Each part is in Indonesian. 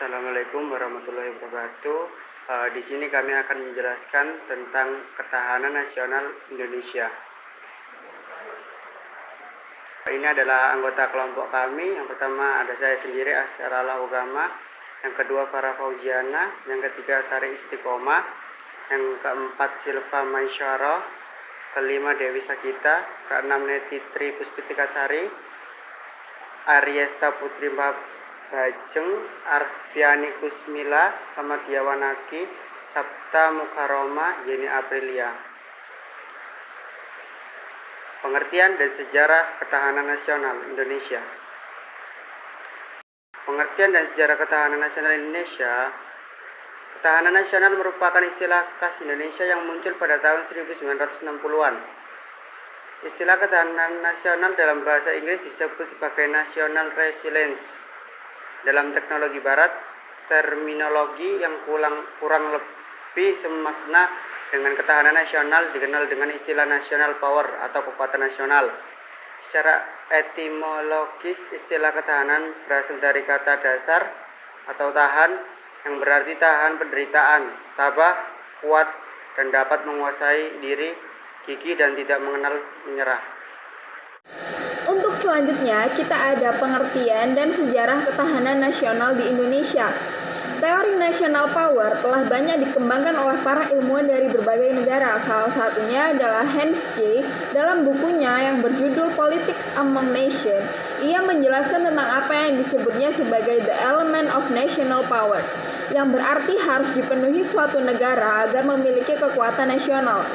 Assalamualaikum warahmatullahi wabarakatuh. Di sini kami akan menjelaskan tentang ketahanan nasional Indonesia. Ini adalah anggota kelompok kami. Yang pertama ada saya sendiri, Asyarallah Ugama. Yang kedua Farah Fauziana. Yang ketiga Sari Istiqomah. Yang keempat Silva Maisyara. Kelima Dewi Sakita. Keenam Neti Tri Puspitikasari. Aryesta Putri Bajeng, Arfiani Kusmila, Ahmadiyah Wanaki, Sabta Mukaroma, Yeni Aprilia. Pengertian dan sejarah ketahanan nasional Indonesia. Pengertian dan sejarah ketahanan nasional Indonesia. Ketahanan nasional merupakan istilah khas Indonesia yang muncul pada tahun 1960-an. Istilah ketahanan nasional dalam bahasa Inggris disebut sebagai National Resilience. Dalam teknologi barat, terminologi yang kurang lebih semakna dengan ketahanan nasional dikenal dengan istilah national power atau kekuatan nasional. Secara etimologis, istilah ketahanan berasal dari kata dasar atau tahan yang berarti tahan penderitaan, tabah, kuat, dan dapat menguasai diri, gigih, dan tidak mengenal menyerah. Untuk selanjutnya, kita ada pengertian dan sejarah ketahanan nasional di Indonesia. Teori national power telah banyak dikembangkan oleh para ilmuwan dari berbagai negara. Salah satunya adalah Hans J. Dalam bukunya yang berjudul Politics Among Nations, ia menjelaskan tentang apa yang disebutnya sebagai the element of national power, yang berarti harus dipenuhi suatu negara agar memiliki kekuatan nasional.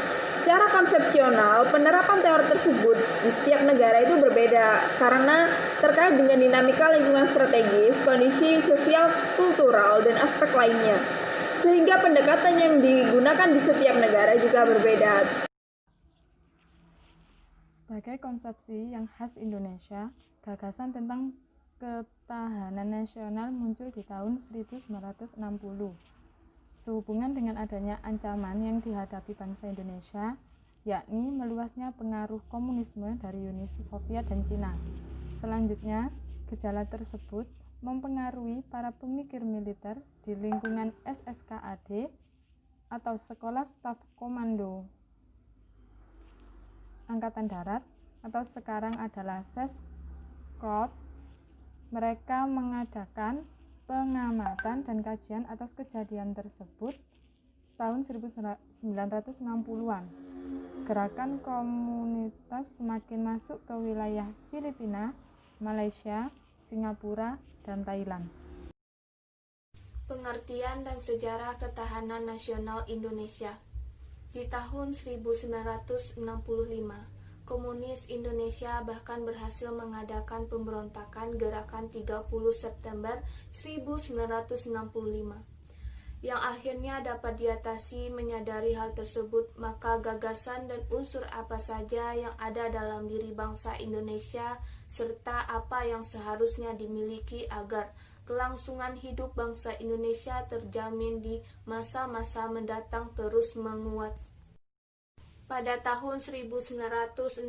Secara konsepsional, penerapan teori tersebut di setiap negara itu berbeda karena terkait dengan dinamika lingkungan strategis, kondisi sosial, kultural, dan aspek lainnya. Sehingga pendekatan yang digunakan di setiap negara juga berbeda. Sebagai konsepsi yang khas Indonesia, gagasan tentang ketahanan nasional muncul di tahun 1960. Sehubungan dengan adanya ancaman yang dihadapi bangsa Indonesia, yakni meluasnya pengaruh komunisme dari Uni Soviet dan Cina. Selanjutnya, gejala tersebut mempengaruhi para pemikir militer di lingkungan SSKAD atau Sekolah Staf Komando Angkatan Darat atau sekarang adalah Seskot. Mereka mengadakan pengamatan dan kajian atas kejadian tersebut tahun 1960-an. Gerakan komunitas semakin masuk ke wilayah Filipina, Malaysia, Singapura, dan Thailand. Pengertian dan sejarah ketahanan nasional Indonesia. Di tahun 1965, Komunis Indonesia bahkan berhasil mengadakan pemberontakan Gerakan 30 September 1965 yang akhirnya dapat diatasi. Menyadari hal tersebut, maka gagasan dan unsur apa saja yang ada dalam diri bangsa Indonesia serta apa yang seharusnya dimiliki agar kelangsungan hidup bangsa Indonesia terjamin di masa-masa mendatang terus menguat. Pada tahun 1968,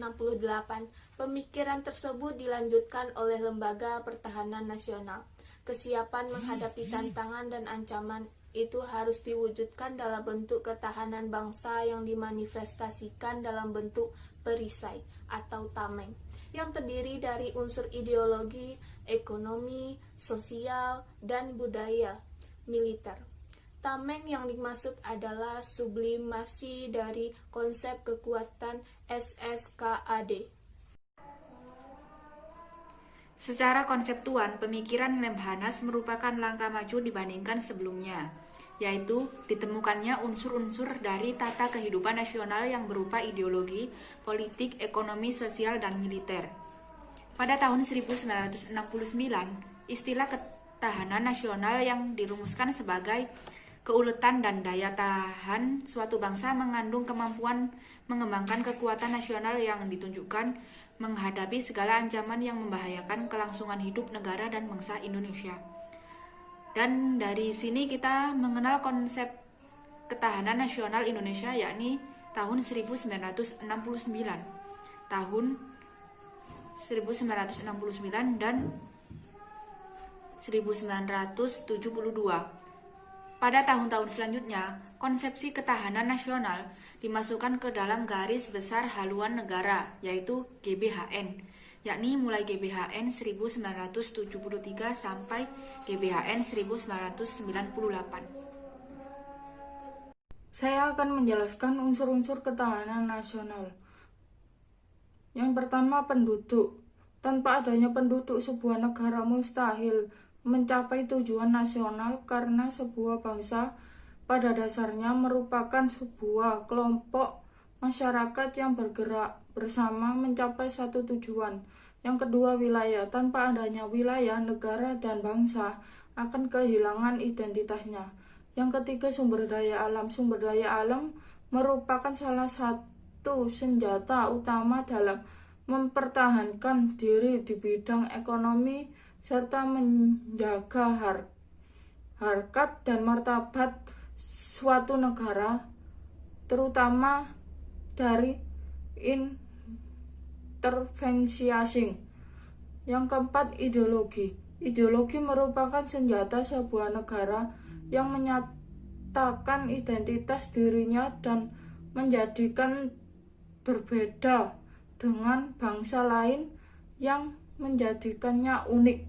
pemikiran tersebut dilanjutkan oleh Lembaga Pertahanan Nasional. Kesiapan menghadapi tantangan dan ancaman itu harus diwujudkan dalam bentuk ketahanan bangsa yang dimanifestasikan dalam bentuk perisai atau tameng, yang terdiri dari unsur ideologi, ekonomi, sosial, dan budaya militer. Tameng yang dimaksud adalah sublimasi dari konsep kekuatan SSKAD. Secara konseptual, pemikiran Lemhanas merupakan langkah maju dibandingkan sebelumnya, yaitu ditemukannya unsur-unsur dari tata kehidupan nasional yang berupa ideologi, politik, ekonomi, sosial, dan militer. Pada tahun 1969, istilah ketahanan nasional yang dirumuskan sebagai keuletan dan daya tahan suatu bangsa mengandung kemampuan mengembangkan kekuatan nasional yang ditunjukkan menghadapi segala ancaman yang membahayakan kelangsungan hidup negara dan bangsa Indonesia. Dan dari sini kita mengenal konsep ketahanan nasional Indonesia, yakni tahun 1969. Tahun 1969 dan 1972. Pada tahun-tahun selanjutnya, konsepsi ketahanan nasional dimasukkan ke dalam garis besar haluan negara, yaitu GBHN, yakni mulai GBHN 1973 sampai GBHN 1998. Saya akan menjelaskan unsur-unsur ketahanan nasional. Yang pertama, penduduk. Tanpa adanya penduduk, sebuah negara mustahil mencapai tujuan nasional karena sebuah bangsa pada dasarnya merupakan sebuah kelompok masyarakat yang bergerak bersama mencapai satu tujuan. Yang kedua, wilayah. Tanpa adanya wilayah, negara dan bangsa akan kehilangan identitasnya. Yang ketiga, sumber daya alam. Sumber daya alam merupakan salah satu senjata utama dalam mempertahankan diri di bidang ekonomi serta menjaga harkat dan martabat suatu negara, terutama dari intervensi asing. Yang keempat, ideologi. Ideologi merupakan senjata sebuah negara yang menyatakan identitas dirinya dan menjadikan berbeda dengan bangsa lain yang menjadikannya unik.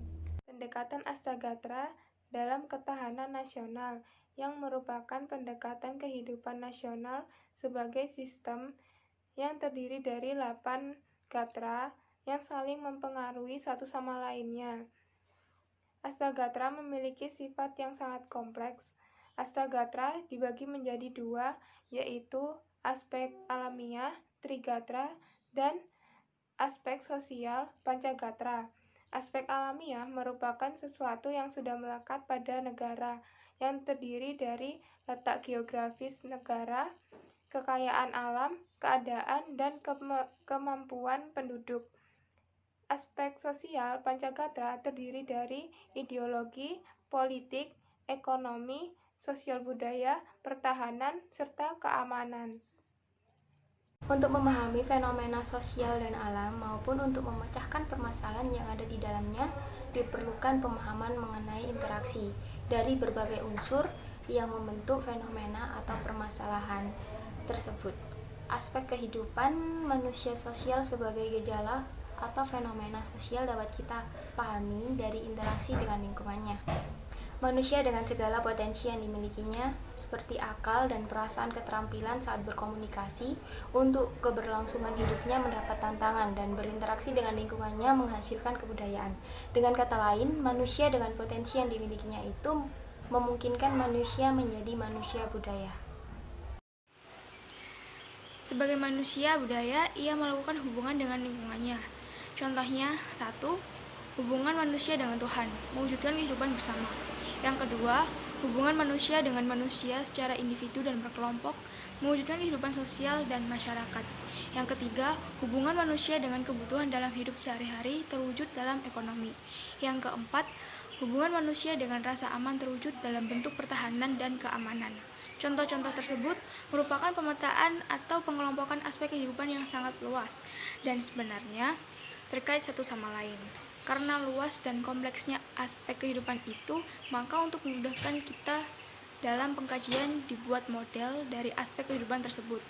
Pendekatan Astagatra dalam ketahanan nasional yang merupakan pendekatan kehidupan nasional sebagai sistem yang terdiri dari 8 gatra yang saling mempengaruhi satu sama lainnya. Astagatra memiliki sifat yang sangat kompleks. Astagatra dibagi menjadi 2, yaitu aspek alamiah, Trigatra, dan aspek sosial, Pancagatra. Aspek alamiah merupakan sesuatu yang sudah melekat pada negara, yang terdiri dari letak geografis negara, kekayaan alam, keadaan, dan kemampuan penduduk. Aspek sosial, Pancagatra, terdiri dari ideologi, politik, ekonomi, sosial budaya, pertahanan, serta keamanan. Untuk memahami fenomena sosial dan alam maupun untuk memecahkan permasalahan yang ada di dalamnya, diperlukan pemahaman mengenai interaksi dari berbagai unsur yang membentuk fenomena atau permasalahan tersebut. Aspek kehidupan manusia sosial sebagai gejala atau fenomena sosial dapat kita pahami dari interaksi dengan lingkungannya. Manusia dengan segala potensi yang dimilikinya, seperti akal dan perasaan keterampilan saat berkomunikasi, untuk keberlangsungan hidupnya mendapat tantangan dan berinteraksi dengan lingkungannya menghasilkan kebudayaan. Dengan kata lain, manusia dengan potensi yang dimilikinya itu memungkinkan manusia menjadi manusia budaya. Sebagai manusia budaya, ia melakukan hubungan dengan lingkungannya. Contohnya, 1. Hubungan manusia dengan Tuhan, mewujudkan kehidupan bersama. Yang kedua, hubungan manusia dengan manusia secara individu dan berkelompok, mewujudkan kehidupan sosial dan masyarakat. Yang ketiga, hubungan manusia dengan kebutuhan dalam hidup sehari-hari terwujud dalam ekonomi. Yang keempat, hubungan manusia dengan rasa aman terwujud dalam bentuk pertahanan dan keamanan. Contoh-contoh tersebut merupakan pemetaan atau pengelompokan aspek kehidupan yang sangat luas dan sebenarnya terkait satu sama lain. Karena luas dan kompleksnya aspek kehidupan itu, maka untuk memudahkan kita dalam pengkajian dibuat model dari aspek kehidupan tersebut.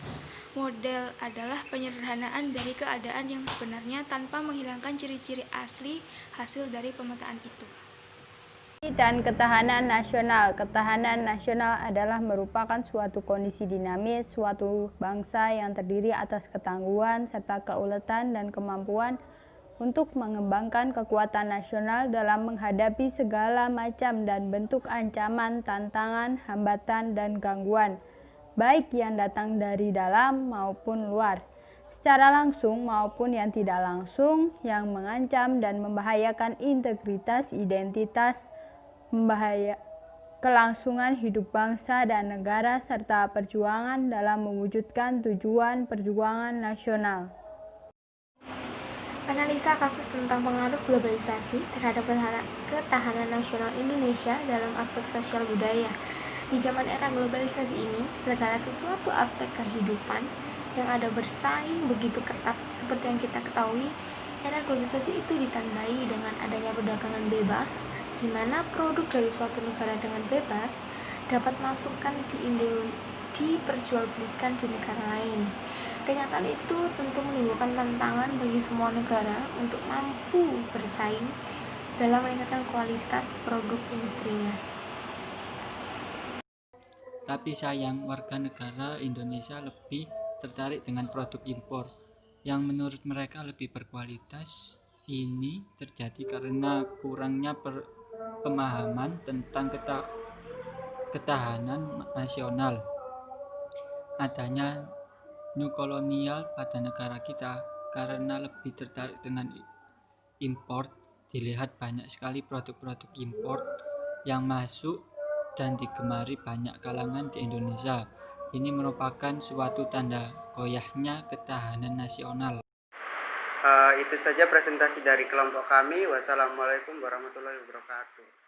Model adalah penyederhanaan dari keadaan yang sebenarnya tanpa menghilangkan ciri-ciri asli hasil dari pemetaan itu. Dan ketahanan nasional. Ketahanan nasional adalah merupakan suatu kondisi dinamis, suatu bangsa yang terdiri atas ketangguhan serta keuletan dan kemampuan untuk mengembangkan kekuatan nasional dalam menghadapi segala macam dan bentuk ancaman, tantangan, hambatan, dan gangguan, baik yang datang dari dalam maupun luar, secara langsung maupun yang tidak langsung, yang mengancam dan membahayakan integritas, identitas, kelangsungan hidup bangsa dan negara, serta perjuangan dalam mewujudkan tujuan perjuangan nasional. Analisa kasus tentang pengaruh globalisasi terhadap ketahanan nasional Indonesia dalam aspek sosial budaya. Di zaman era globalisasi ini, segala sesuatu aspek kehidupan yang ada bersaing begitu ketat. Seperti yang kita ketahui, era globalisasi itu ditandai dengan adanya perdagangan bebas, di mana produk dari suatu negara dengan bebas dapat masukkan diperjualbelikan di negara lain. Kenyataan itu tentu menimbulkan tantangan bagi semua negara untuk mampu bersaing dalam meningkatkan kualitas produk industrinya. Tapi sayang, warga negara Indonesia lebih tertarik dengan produk impor yang menurut mereka lebih berkualitas. Ini terjadi karena kurangnya pemahaman tentang ketahanan nasional. Adanya new kolonial pada negara kita karena lebih tertarik dengan impor. Dilihat banyak sekali produk-produk impor yang masuk dan digemari banyak kalangan di Indonesia. Ini merupakan suatu tanda goyahnya ketahanan nasional. Itu saja presentasi dari kelompok kami. Wassalamualaikum warahmatullahi wabarakatuh.